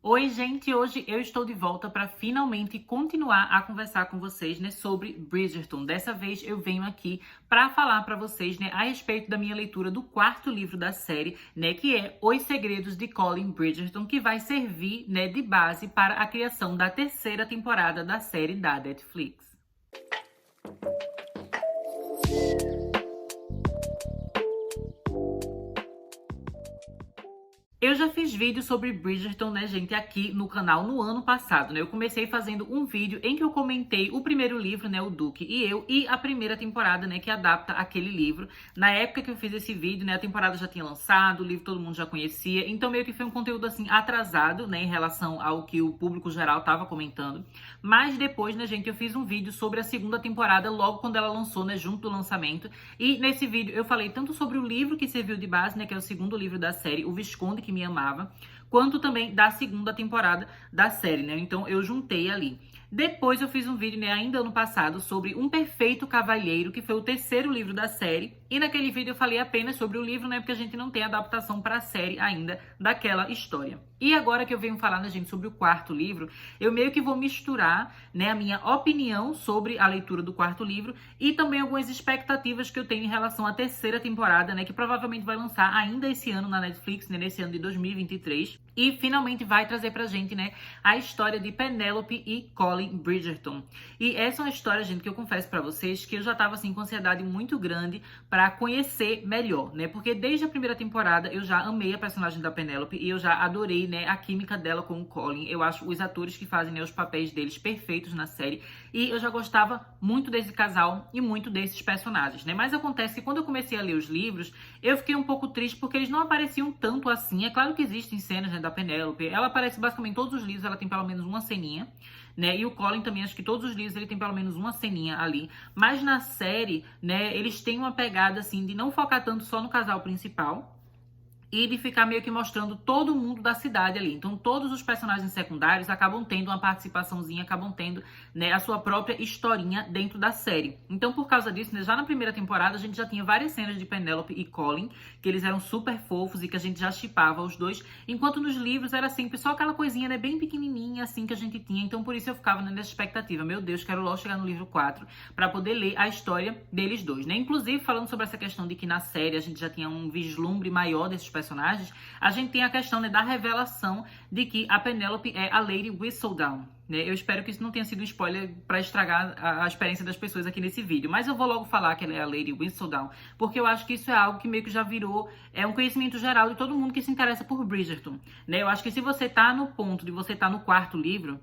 Oi, gente! Hoje eu estou de volta para finalmente continuar a conversar com vocês, né, sobre Bridgerton. Dessa vez eu venho aqui para falar para vocês, né, a respeito da minha leitura do quarto livro da série, né, que é Os Segredos de Colin Bridgerton, que vai servir, né, de base para a criação da terceira temporada da série da Netflix. Eu já fiz vídeo sobre Bridgerton, né, gente, aqui no canal no ano passado, né? Eu comecei fazendo um vídeo em que eu comentei o primeiro livro, né, o Duque e eu, e a primeira temporada, né, que adapta aquele livro. Na época que eu fiz esse vídeo, né, a temporada já tinha lançado, o livro todo mundo já conhecia, então meio que foi um conteúdo, assim, atrasado, né, em relação ao que o público geral tava comentando. Mas depois, né, gente, eu fiz um vídeo sobre a segunda temporada, logo quando ela lançou, né, junto do lançamento. E nesse vídeo eu falei tanto sobre o livro que serviu de base, né, que é o segundo livro da série, O Visconde que Me Amava, quanto também da segunda temporada da série, né? Então eu juntei ali. Depois eu fiz um vídeo, né, ainda ano passado, sobre Um Perfeito Cavalheiro, que foi o terceiro livro da série. E naquele vídeo eu falei apenas sobre o livro, né, porque a gente não tem adaptação para a série ainda daquela história. E agora que eu venho falar, né, gente, sobre o quarto livro, eu meio que vou misturar, né, a minha opinião sobre a leitura do quarto livro e também algumas expectativas que eu tenho em relação à terceira temporada, né, que provavelmente vai lançar ainda esse ano na Netflix, né, nesse ano de 2023. E finalmente vai trazer pra gente, né, a história de Penélope e Colin Bridgerton. E essa é uma história, gente, que eu confesso pra vocês que eu já tava, assim, com ansiedade muito grande pra conhecer melhor, né? Porque desde a primeira temporada eu já amei a personagem da Penélope e eu já adorei, né, a química dela com o Colin. Eu acho os atores que fazem, né, os papéis deles perfeitos na série. E eu já gostava muito desse casal e muito desses personagens, né? Mas acontece que quando eu comecei a ler os livros, eu fiquei um pouco triste porque eles não apareciam tanto assim. É claro que existem cenas, né, da Penélope. Ela aparece basicamente em todos os livros, ela tem pelo menos uma ceninha, né? E o Colin também, acho que todos os livros ele tem pelo menos uma ceninha ali. Mas na série, né, eles têm uma pegada assim de não focar tanto só no casal principal e de ficar meio que mostrando todo mundo da cidade ali. Então, todos os personagens secundários acabam tendo uma participaçãozinha, acabam tendo, né, a sua própria historinha dentro da série. Então, por causa disso, né, já na primeira temporada, a gente já tinha várias cenas de Penélope e Colin, que eles eram super fofos e que a gente já shippava os dois, enquanto nos livros era sempre só aquela coisinha, né, bem pequenininha, assim, que a gente tinha. Então, por isso eu ficava, né, nessa expectativa. Meu Deus, quero logo chegar no livro 4 para poder ler a história deles dois, né? Inclusive, falando sobre essa questão de que na série a gente já tinha um vislumbre maior desses personagens, a gente tem a questão, né, da revelação de que a Penélope é a Lady Whistledown, né? Eu espero que isso não tenha sido um spoiler para estragar a experiência das pessoas aqui nesse vídeo, mas eu vou logo falar que ela é a Lady Whistledown, porque eu acho que isso é algo que meio que já virou um conhecimento geral de todo mundo que se interessa por Bridgerton, né? Eu acho que se você tá no ponto de você tá no quarto livro,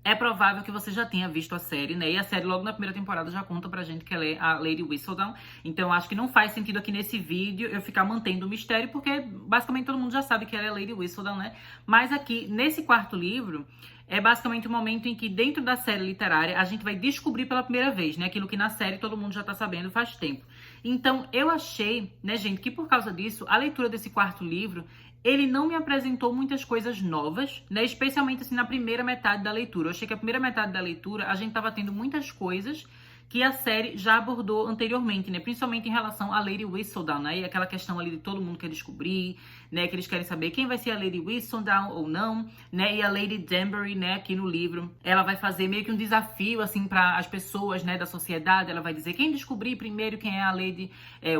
é provável que você já tenha visto a série, né? E a série logo na primeira temporada já conta pra gente que ela é a Lady Whistledown. Então acho que não faz sentido aqui nesse vídeo eu ficar mantendo o mistério, porque basicamente todo mundo já sabe que ela é a Lady Whistledown, né? Mas aqui, nesse quarto livro, é basicamente o momento em que dentro da série literária a gente vai descobrir pela primeira vez, né? Aquilo que na série todo mundo já tá sabendo faz tempo. Então eu achei, né, gente, que por causa disso, a leitura desse quarto livro, ele não me apresentou muitas coisas novas, né? Especialmente assim na primeira metade da leitura. Eu achei que a primeira metade da leitura a gente tava tendo muitas coisas que a série já abordou anteriormente, né? Principalmente em relação a Lady Whistledown, né? E aquela questão ali de todo mundo quer descobrir, né? Que eles querem saber quem vai ser a Lady Whistledown ou não, né? E a Lady Danbury, né? Aqui no livro, ela vai fazer meio que um desafio, assim, para as pessoas, né? Da sociedade. Ela vai dizer, quem descobrir primeiro quem é a Lady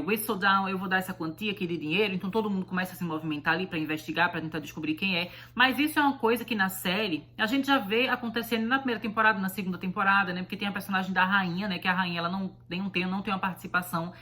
Whistledown, eu vou dar essa quantia aqui de dinheiro. Então todo mundo começa a se movimentar ali para investigar, para tentar descobrir quem é. Mas isso é uma coisa que na série a gente já vê acontecendo na primeira temporada, na segunda temporada, né? Porque tem a personagem da rainha, né? Que a rainha ela não tem uma participação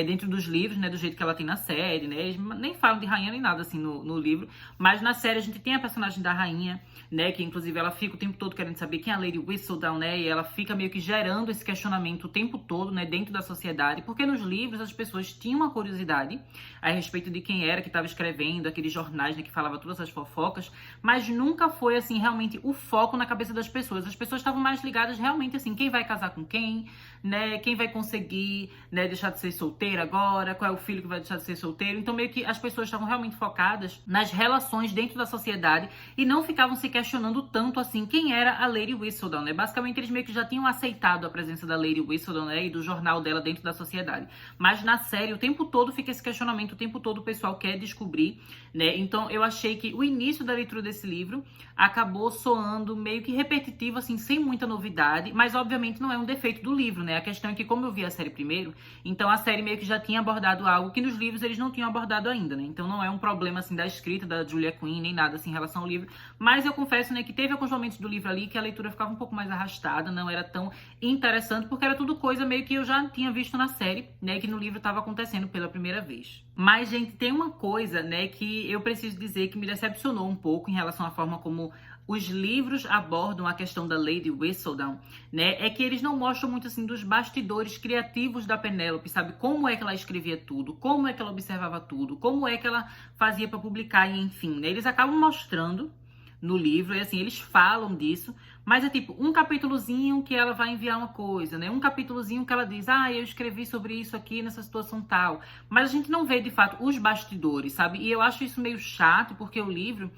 dentro dos livros, né? Do jeito que ela tem na série, né? Eles nem falam de rainha nem nada assim no livro, mas na série a gente tem a personagem da rainha, né? Que inclusive ela fica o tempo todo querendo saber quem é a Lady Whistledown, né? E ela fica meio que gerando esse questionamento o tempo todo, né? Dentro da sociedade, porque nos livros as pessoas tinham uma curiosidade a respeito de quem era que estava escrevendo aqueles jornais, né? Que falava todas as fofocas, mas nunca foi assim realmente o foco na cabeça das pessoas. As pessoas estavam mais ligadas realmente assim, quem vai casar com quem, né? Quem vai conseguir, né, deixar de ser solteira agora? Qual é o filho que vai deixar de ser solteiro? Então meio que as pessoas estavam realmente focadas nas relações dentro da sociedade e não ficavam se questionando tanto assim quem era a Lady Whistledown, né? Basicamente eles meio que já tinham aceitado a presença da Lady Whistledown, né, e do jornal dela dentro da sociedade. Mas na série o tempo todo fica esse questionamento, o tempo todo o pessoal quer descobrir, né? Então eu achei que o início da leitura desse livro acabou soando meio que repetitivo, assim, sem muita novidade, mas obviamente não é um defeito do livro, né? A questão é que, como eu vi a série primeiro, então a série meio que já tinha abordado algo que nos livros eles não tinham abordado ainda, né? Então não é um problema, assim, da escrita da Julia Quinn, nem nada, assim, em relação ao livro, mas eu confesso, né, que teve alguns momentos do livro ali que a leitura ficava um pouco mais arrastada, não era tão interessante, porque era tudo coisa meio que eu já tinha visto na série, né, que no livro estava acontecendo pela primeira vez. Mas, gente, tem uma coisa, né, que eu preciso dizer que me decepcionou um pouco em relação à forma como os livros abordam a questão da Lady Whistledown, né? É que eles não mostram muito, assim, dos bastidores criativos da Penélope, sabe? Como é que ela escrevia tudo, como é que ela observava tudo, como é que ela fazia para publicar e enfim, né? Eles acabam mostrando no livro, e assim, eles falam disso, mas é tipo um capítulozinho que ela vai enviar uma coisa, né? Um capítulozinho que ela diz, eu escrevi sobre isso aqui nessa situação tal. Mas a gente não vê, de fato, os bastidores, sabe? E eu acho isso meio chato, porque o livro,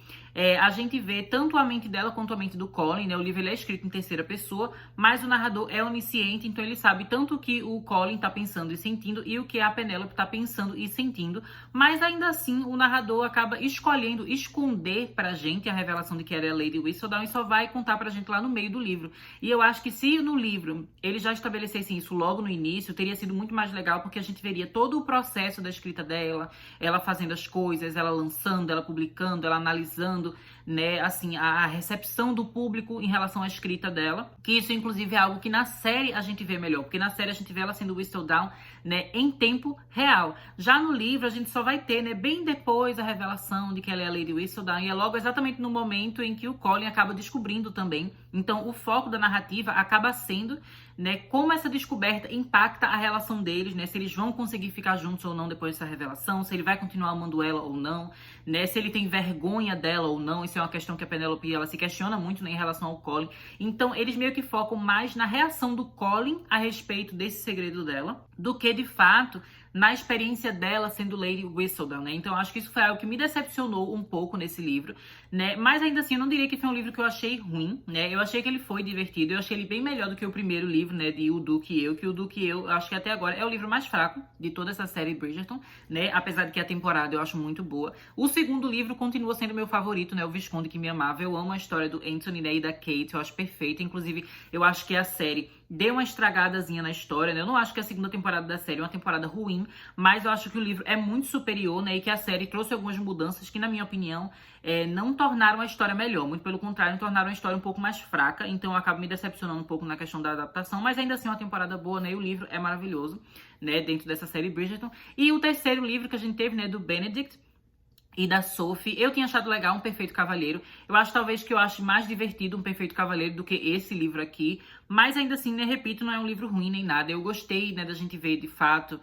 a gente vê tanto a mente dela quanto a mente do Colin, né? O livro ele é escrito em terceira pessoa, mas o narrador é onisciente, então ele sabe tanto o que o Colin tá pensando e sentindo e o que a Penélope tá pensando e sentindo, mas ainda assim o narrador acaba escolhendo esconder pra gente a revelação de que ela é a Lady Whistledown e só vai contar pra gente lá no meio do livro. E eu acho que se no livro eles já estabelecessem isso logo no início, teria sido muito mais legal, porque a gente veria todo o processo da escrita dela, ela fazendo as coisas, ela lançando, ela publicando, ela analisando, né, assim, a recepção do público em relação à escrita dela, que isso inclusive é algo que na série a gente vê melhor, porque na série a gente vê ela sendo Whistledown, né, em tempo real. Já no livro a gente só vai ter, né, bem depois a revelação de que ela é a Lady Whistledown, e é logo exatamente no momento em que o Colin acaba descobrindo também. Então o foco da narrativa acaba sendo, né, como essa descoberta impacta a relação deles, né, se eles vão conseguir ficar juntos ou não depois dessa revelação, se ele vai continuar amando ela ou não, né, se ele tem vergonha dela ou não. Isso é uma questão que a Penélope, ela se questiona muito, né, em relação ao Colin. Então eles meio que focam mais na reação do Colin a respeito desse segredo dela, do que de fato na experiência dela sendo Lady Whistledown, né? Então, acho que isso foi algo que me decepcionou um pouco nesse livro, né? Mas ainda assim, eu não diria que foi um livro que eu achei ruim, né? Eu achei que ele foi divertido, eu achei ele bem melhor do que o primeiro livro, né? De O Duque e Eu, que O Duque e Eu acho que até agora é o livro mais fraco de toda essa série Bridgerton, né? Apesar de que a temporada eu acho muito boa. O segundo livro continua sendo meu favorito, né? O Visconde que Me Amava. Eu amo a história do Anthony, né? E da Kate, eu acho perfeita. Inclusive, eu acho que a série deu uma estragadazinha na história, né? Eu não acho que a segunda temporada da série é uma temporada ruim, mas eu acho que o livro é muito superior, né? E que a série trouxe algumas mudanças que, na minha opinião, não tornaram a história melhor. Muito pelo contrário, tornaram a história um pouco mais fraca. Então eu acabo me decepcionando um pouco na questão da adaptação, mas ainda assim é uma temporada boa, né? E o livro é maravilhoso, né? Dentro dessa série Bridgerton. E o terceiro livro que a gente teve, né? Do Benedict e da Sophie, eu tinha achado legal Um Perfeito Cavalheiro. Eu acho talvez que eu ache mais divertido Um Perfeito Cavalheiro do que esse livro aqui. Mas ainda assim, né, repito, não é um livro ruim nem nada. Eu gostei, né, da gente ver, de fato,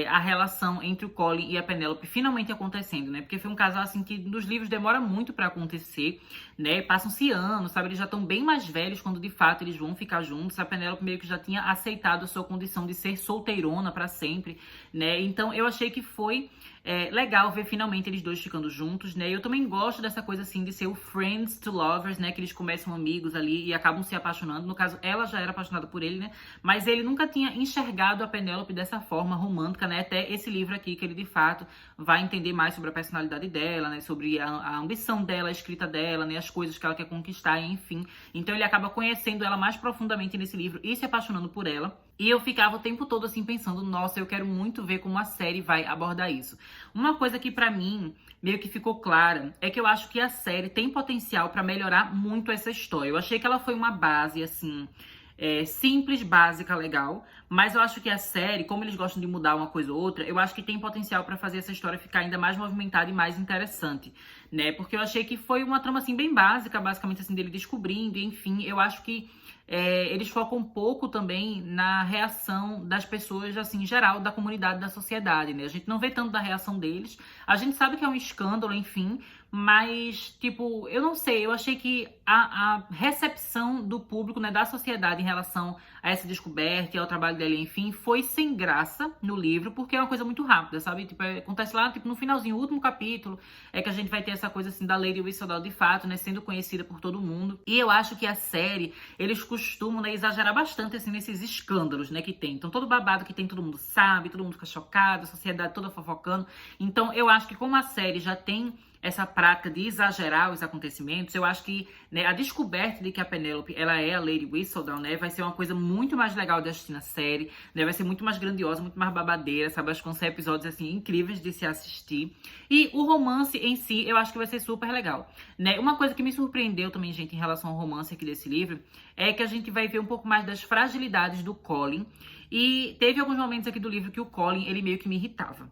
a relação entre o Colin e a Penélope finalmente acontecendo, né? Porque foi um casal, assim, que nos livros demora muito pra acontecer, né? Passam-se anos, sabe? Eles já estão bem mais velhos quando, de fato, eles vão ficar juntos. A Penélope meio que já tinha aceitado a sua condição de ser solteirona pra sempre, né? Então, eu achei que foi legal ver finalmente eles dois ficando juntos, né? Eu também gosto dessa coisa, assim, de ser o friends to lovers, né? Que eles começam amigos ali e acabam se apaixonando. No caso, ela já era apaixonada por ele, né? Mas ele nunca tinha enxergado a Penélope dessa forma romântica, né? Até esse livro aqui, que ele, de fato, vai entender mais sobre a personalidade dela, né? Sobre a ambição dela, a escrita dela, né? As coisas que ela quer conquistar, enfim. Então, ele acaba conhecendo ela mais profundamente nesse livro e se apaixonando por ela. E eu ficava o tempo todo assim pensando, nossa, eu quero muito ver como a série vai abordar isso. Uma coisa que pra mim meio que ficou clara é que eu acho que a série tem potencial pra melhorar muito essa história. Eu achei que ela foi uma base, assim, simples, básica, legal, mas eu acho que a série, como eles gostam de mudar uma coisa ou outra, eu acho que tem potencial pra fazer essa história ficar ainda mais movimentada e mais interessante, né? Porque eu achei que foi uma trama, assim, bem básica, basicamente, assim, dele descobrindo, enfim. Eu acho que eles focam um pouco também na reação das pessoas, assim, em geral, da comunidade, da sociedade, né? A gente não vê tanto da reação deles. A gente sabe que é um escândalo, enfim, mas, tipo, eu não sei, eu achei que a recepção do público, né, da sociedade em relação a essa descoberta e ao trabalho dele, enfim, foi sem graça no livro, porque é uma coisa muito rápida, sabe? Tipo, acontece lá, tipo, no finalzinho, o último capítulo, é que a gente vai ter essa coisa, assim, da Lady Whistledown de fato, né, sendo conhecida por todo mundo. E eu acho que a série, eles costumam, né, exagerar bastante, assim, nesses escândalos, né, que tem. Então, todo babado que tem, todo mundo sabe, todo mundo fica chocado, a sociedade toda fofocando. Então, eu acho que como a série já tem essa prática de exagerar os acontecimentos, eu acho que, né, a descoberta de que a Penélope, ela é a Lady Whistledown, né, vai ser uma coisa muito mais legal de assistir na série, né, vai ser muito mais grandiosa, muito mais babadeira, sabe, acho que vão ser episódios, assim, incríveis de se assistir. E o romance em si, eu acho que vai ser super legal, né. Uma coisa que me surpreendeu também, gente, em relação ao romance aqui desse livro, é que a gente vai ver um pouco mais das fragilidades do Colin, e teve alguns momentos aqui do livro que o Colin, ele meio que me irritava.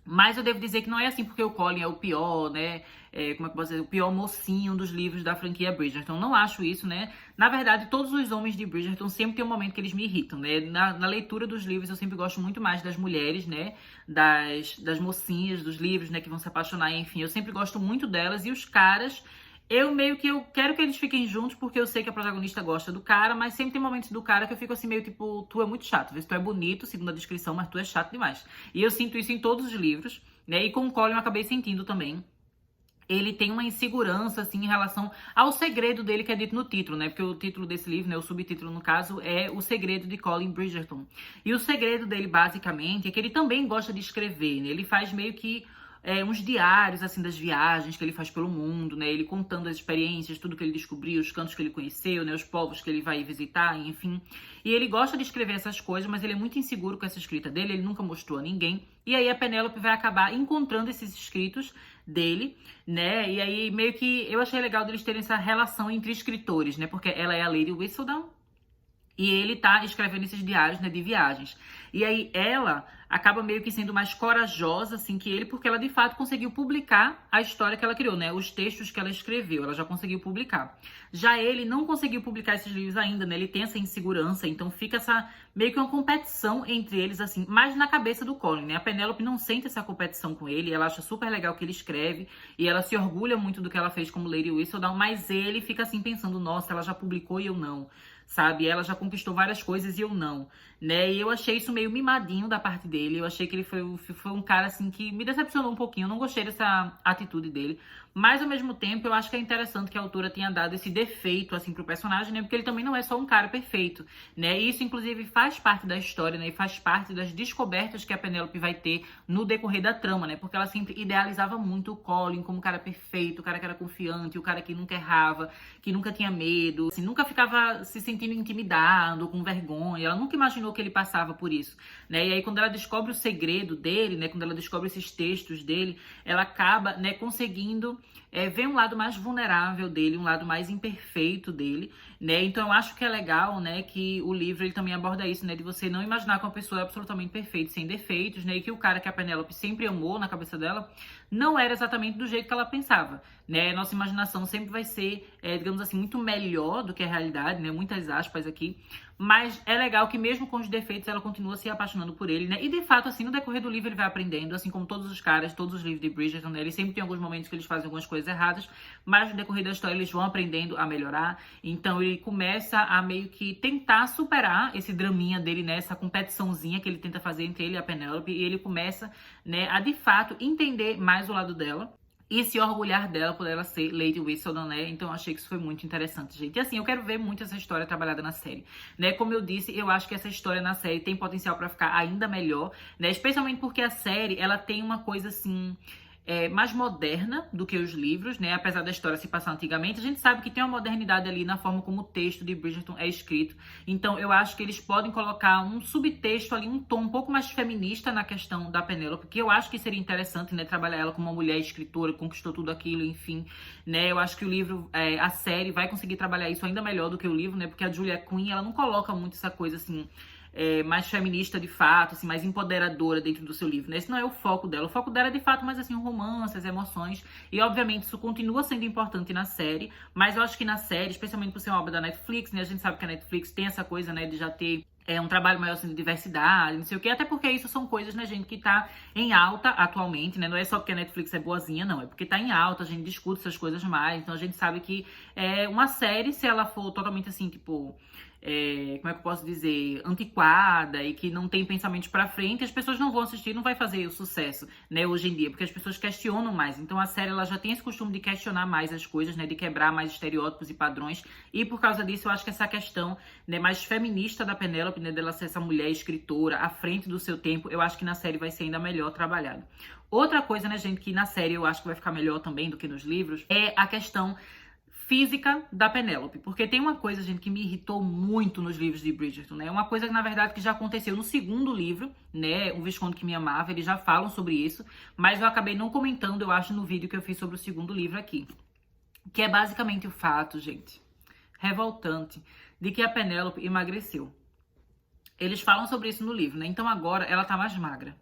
Mas eu devo dizer que não é assim porque o Colin é o pior, né? Como é que eu posso dizer? O pior mocinho dos livros da franquia Bridgerton. Não acho isso, né? Na verdade, todos os homens de Bridgerton sempre tem um momento que eles me irritam, né? Na leitura dos livros, eu sempre gosto muito mais das mulheres, né? Das mocinhas dos livros, né? Que vão se apaixonar, enfim. Eu sempre gosto muito delas. E os caras... Eu meio que eu quero que eles fiquem juntos porque eu sei que a protagonista gosta do cara, mas sempre tem momentos do cara que eu fico assim meio tipo, tu é muito chato. Vê se tu é bonito, segundo a descrição, mas tu é chato demais. E eu sinto isso em todos os livros, né? E com o Colin eu acabei sentindo também. Ele tem uma insegurança, assim, em relação ao segredo dele que é dito no título, né? Porque o título desse livro, né, o subtítulo, no caso, é O Segredo de Colin Bridgerton. E o segredo dele, basicamente, é que ele também gosta de escrever, né? Ele faz meio que uns diários, assim, das viagens que ele faz pelo mundo, né? Ele contando as experiências, tudo que ele descobriu, os cantos que ele conheceu, né? Os povos que ele vai visitar, enfim. E ele gosta de escrever essas coisas, mas ele é muito inseguro com essa escrita dele, ele nunca mostrou a ninguém. E aí a Penélope vai acabar encontrando esses escritos dele, né? E aí meio que eu achei legal deles terem essa relação entre escritores, né? Porque ela é a Lady Whistledown e ele tá escrevendo esses diários, né, de viagens. E aí ela acaba meio que sendo mais corajosa, assim, que ele, porque ela de fato conseguiu publicar a história que ela criou, né? Os textos que ela escreveu, ela já conseguiu publicar. Já ele não conseguiu publicar esses livros ainda, né? Ele tem essa insegurança, então fica essa meio que uma competição entre eles, assim, mais na cabeça do Colin, né? A Penélope não sente essa competição com ele, ela acha super legal o que ele escreve, e ela se orgulha muito do que ela fez como Lady Whistledown, mas ele fica assim pensando, nossa, ela já publicou e eu não. Sabe, ela já conquistou várias coisas e eu não, né, e eu achei isso meio mimadinho da parte dele, eu achei que ele foi um cara, assim, que me decepcionou um pouquinho, eu não gostei dessa atitude dele, mas ao mesmo tempo eu acho que é interessante que a autora tenha dado esse defeito, assim, pro personagem, né, porque ele também não é só um cara perfeito, né, e isso inclusive faz parte da história, né, e faz parte das descobertas que a Penélope vai ter no decorrer da trama, né, porque ela sempre idealizava muito o Colin como um cara perfeito, o cara que era confiante, o cara que nunca errava, que nunca tinha medo, assim, nunca ficava se sentindo intimidado, com vergonha, ela nunca imaginou que ele passava por isso, né, e aí quando ela descobre o segredo dele, né, quando ela descobre esses textos dele, ela acaba, né, conseguindo ver um lado mais vulnerável dele, um lado mais imperfeito dele, né, então eu acho que é legal, né, que o livro ele também aborda isso, né, de você não imaginar que uma pessoa é absolutamente perfeita, sem defeitos, né, e que o cara que a Penélope sempre amou na cabeça dela, não era exatamente do jeito que ela pensava, né, nossa imaginação sempre vai ser, digamos assim, muito melhor do que a realidade, né, muitas aspas aqui, mas é legal que mesmo com os defeitos ela continua se apaixonando por ele, né, e de fato, assim, no decorrer do livro ele vai aprendendo, assim como todos os caras, todos os livros de Bridgerton, né, eles sempre tem alguns momentos que eles fazem algumas coisas erradas, mas no decorrer da história eles vão aprendendo a melhorar, então ele começa a meio que tentar superar esse draminha dele, né, essa competiçãozinha que ele tenta fazer entre ele e a Penélope, e ele começa, né, a de fato entender mais o lado dela, e se orgulhar dela por ela ser Lady Whistledown, né? Então eu achei que isso foi muito interessante, gente. E assim, eu quero ver muito essa história trabalhada na série, né? Como eu disse, eu acho que essa história na série tem potencial pra ficar ainda melhor, né? Especialmente porque a série, ela tem uma coisa assim... mais moderna do que os livros, né? Apesar da história se passar antigamente, a gente sabe que tem uma modernidade ali na forma como o texto de Bridgerton é escrito. Então, eu acho que eles podem colocar um subtexto ali, um tom um pouco mais feminista na questão da Penélope, que eu acho que seria interessante, né? Trabalhar ela como uma mulher escritora, conquistou tudo aquilo, enfim, né? Eu acho que o livro, a série, vai conseguir trabalhar isso ainda melhor do que o livro, né? Porque a Julia Quinn, ela não coloca muito essa coisa assim... mais feminista de fato, assim, mais empoderadora dentro do seu livro, né? Esse não é o foco dela. O foco dela é de fato mais assim, um romance, as emoções. E obviamente isso continua sendo importante na série, mas eu acho que na série, especialmente por ser uma obra da Netflix, né? A gente sabe que a Netflix tem essa coisa, né, de já ter É um trabalho maior assim, de diversidade, não sei o quê. Até porque isso são coisas, né, gente, que tá em alta atualmente, né? Não é só porque a Netflix é boazinha, não. É porque tá em alta, a gente discute essas coisas mais. Então a gente sabe que uma série, se ela for totalmente assim, tipo... como é que eu posso dizer, antiquada e que não tem pensamentos pra frente, as pessoas não vão assistir, não vai fazer o sucesso, né, hoje em dia, porque as pessoas questionam mais. Então a série, ela já tem esse costume de questionar mais as coisas, né, de quebrar mais estereótipos e padrões, e por causa disso eu acho que essa questão, né, mais feminista da Penélope, né, dela ser essa mulher escritora à frente do seu tempo, eu acho que na série vai ser ainda melhor trabalhado. Outra coisa, né, gente, que na série eu acho que vai ficar melhor também do que nos livros, é a questão física da Penélope, porque tem uma coisa, gente, que me irritou muito nos livros de Bridgerton, né? Uma coisa que, na verdade, que já aconteceu no segundo livro, né? O Visconde que Me Amava, eles já falam sobre isso, mas eu acabei não comentando, eu acho, no vídeo que eu fiz sobre o segundo livro aqui. Que é basicamente o fato, gente, revoltante, de que a Penélope emagreceu. Eles falam sobre isso no livro, né? Então agora ela tá mais magra.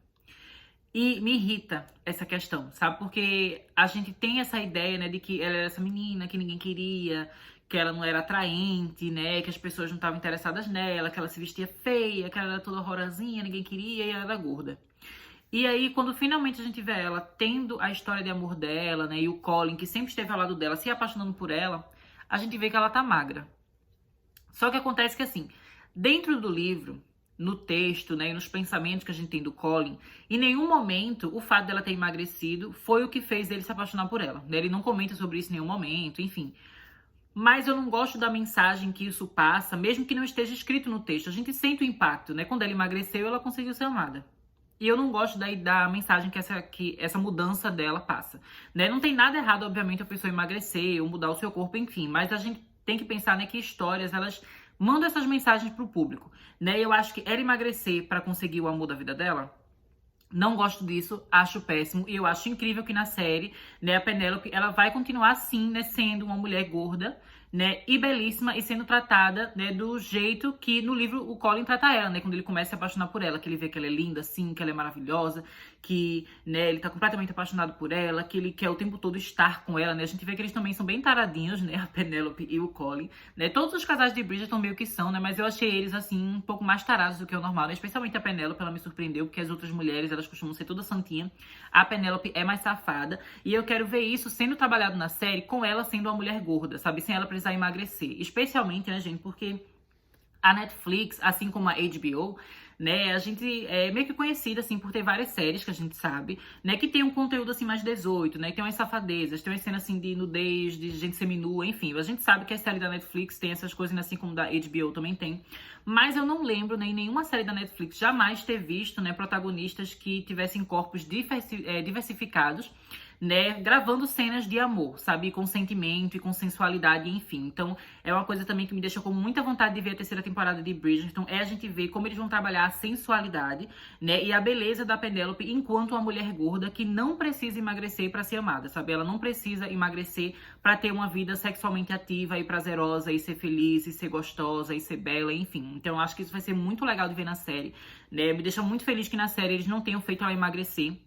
E me irrita essa questão, sabe? Porque a gente tem essa ideia, né, de que ela era essa menina que ninguém queria, que ela não era atraente, né, que as pessoas não estavam interessadas nela, que ela se vestia feia, que ela era toda horrorosinha, ninguém queria e ela era gorda. E aí, quando finalmente a gente vê ela tendo a história de amor dela, né, e o Colin, que sempre esteve ao lado dela, se apaixonando por ela, a gente vê que ela tá magra. Só que acontece que, assim, dentro do livro, no texto, né, e nos pensamentos que a gente tem do Colin, em nenhum momento o fato dela ter emagrecido foi o que fez ele se apaixonar por ela, né? Ele não comenta sobre isso em nenhum momento, enfim. Mas eu não gosto da mensagem que isso passa, mesmo que não esteja escrito no texto. A gente sente o impacto, né? Quando ela emagreceu, ela conseguiu ser amada. E eu não gosto da mensagem que essa mudança dela passa, né? Não tem nada errado, obviamente, a pessoa emagrecer ou mudar o seu corpo, enfim. Mas a gente tem que pensar, né, que histórias, elas mandam essas mensagens pro público, né? Eu acho que ela emagrecer para conseguir o amor da vida dela, não gosto disso, acho péssimo. E eu acho incrível que na série, né, a Penélope, ela vai continuar assim, né, sendo uma mulher gorda, né, e belíssima, e sendo tratada, né, do jeito que no livro o Colin trata ela, né, quando ele começa a se apaixonar por ela, que ele vê que ela é linda, assim, que ela é maravilhosa, que, né, ele tá completamente apaixonado por ela, que ele quer o tempo todo estar com ela, né, a gente vê que eles também são bem taradinhos, né, a Penélope e o Colin, né, todos os casais de Bridgerton meio que são, né, mas eu achei eles, assim, um pouco mais tarados do que o normal, né, especialmente a Penélope, ela me surpreendeu, porque as outras mulheres, elas costumam ser toda santinha, a Penélope é mais safada, e eu quero ver isso sendo trabalhado na série, com ela sendo uma mulher gorda, sabe, sem ela precisar emagrecer, especialmente, né, gente, porque a Netflix, assim como a HBO, né, a gente é meio que conhecida, assim, por ter várias séries que a gente sabe, né, que tem um conteúdo, assim, mais 18, né, tem umas safadezas, tem umas cenas, assim, de nudez, de gente seminua, enfim, a gente sabe que a série da Netflix tem essas coisas, assim como da HBO também tem, mas eu não lembro, né, em nenhuma série da Netflix jamais ter visto, né, protagonistas que tivessem corpos diversificados, né, gravando cenas de amor, sabe, com sentimento e com sensualidade, enfim. Então, é uma coisa também que me deixa com muita vontade de ver a terceira temporada de Bridgerton, é a gente ver como eles vão trabalhar a sensualidade, né, e a beleza da Penélope enquanto uma mulher gorda que não precisa emagrecer para ser amada, sabe? Ela não precisa emagrecer para ter uma vida sexualmente ativa e prazerosa e ser feliz e ser gostosa e ser bela, enfim. Então, eu acho que isso vai ser muito legal de ver na série, né? Me deixa muito feliz que na série eles não tenham feito ela emagrecer.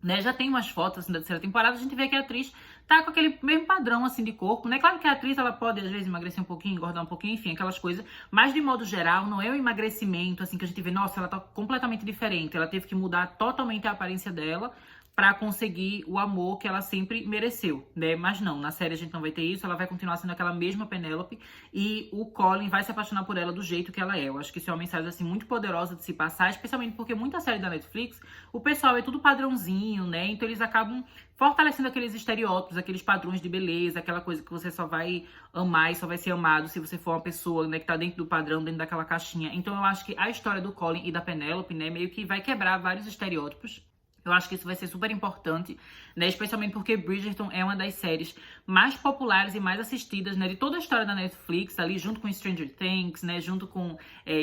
Né, já tem umas fotos assim, da terceira temporada, a gente vê que a atriz tá com aquele mesmo padrão assim de corpo, né? Claro que a atriz ela pode às vezes emagrecer um pouquinho, engordar um pouquinho, enfim, aquelas coisas, mas de modo geral não é um emagrecimento assim que a gente vê, nossa, ela tá completamente diferente, ela teve que mudar totalmente a aparência dela pra conseguir o amor que ela sempre mereceu, né? Mas não, na série a gente não vai ter isso, ela vai continuar sendo aquela mesma Penélope e o Colin vai se apaixonar por ela do jeito que ela é. Eu acho que isso é uma mensagem, assim, muito poderosa de se passar, especialmente porque muita série da Netflix, o pessoal é tudo padrãozinho, né? Então eles acabam fortalecendo aqueles estereótipos, aqueles padrões de beleza, aquela coisa que você só vai amar e só vai ser amado se você for uma pessoa, né, que tá dentro do padrão, dentro daquela caixinha. Então eu acho que a história do Colin e da Penélope, né, meio que vai quebrar vários estereótipos. Eu acho que isso vai ser super importante, né? Especialmente porque Bridgerton é uma das séries mais populares e mais assistidas, né? De toda a história da Netflix, ali junto com Stranger Things, né? Junto com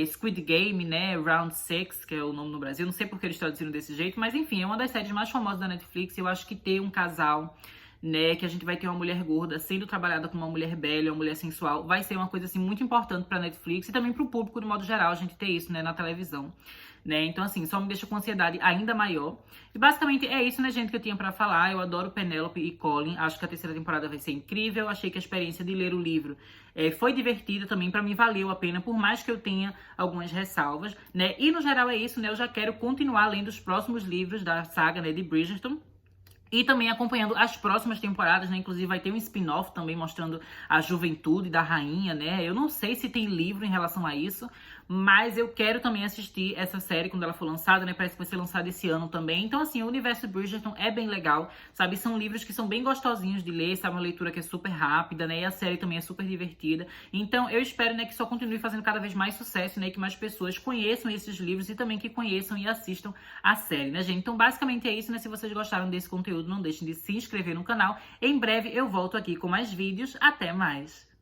Squid Game, né? Round 6, que é o nome no Brasil. Não sei porque eles traduziram desse jeito, mas enfim, é uma das séries mais famosas da Netflix. Eu acho que ter um casal, né? Que a gente vai ter uma mulher gorda sendo trabalhada como uma mulher bela, uma mulher sensual. Vai ser uma coisa, assim, muito importante pra Netflix e também pro público, de modo geral, a gente ter isso, né, na televisão. Né? Então, assim, só me deixa com ansiedade ainda maior. E basicamente é isso, né, gente, que eu tinha pra falar. Eu adoro Penélope e Colin. Acho que a terceira temporada vai ser incrível. Achei que a experiência de ler o livro foi divertida também. Pra mim, valeu a pena, por mais que eu tenha algumas ressalvas, né? E no geral é isso, né? Eu já quero continuar lendo os próximos livros da saga, né, de Bridgerton. E também acompanhando as próximas temporadas, né? Inclusive vai ter um spin-off também mostrando a juventude da rainha, né? Eu não sei se tem livro em relação a isso, mas eu quero também assistir essa série quando ela for lançada, né? Parece que vai ser lançada esse ano também. Então, assim, o universo Bridgerton é bem legal, sabe? São livros que são bem gostosinhos de ler, sabe? Uma leitura que é super rápida, né? E a série também é super divertida. Então, eu espero, né, que só continue fazendo cada vez mais sucesso, né? Que mais pessoas conheçam esses livros e também que conheçam e assistam a série, né, gente? Então, basicamente é isso, né? Se vocês gostaram desse conteúdo, não deixem de se inscrever no canal. Em breve eu volto aqui com mais vídeos. Até mais!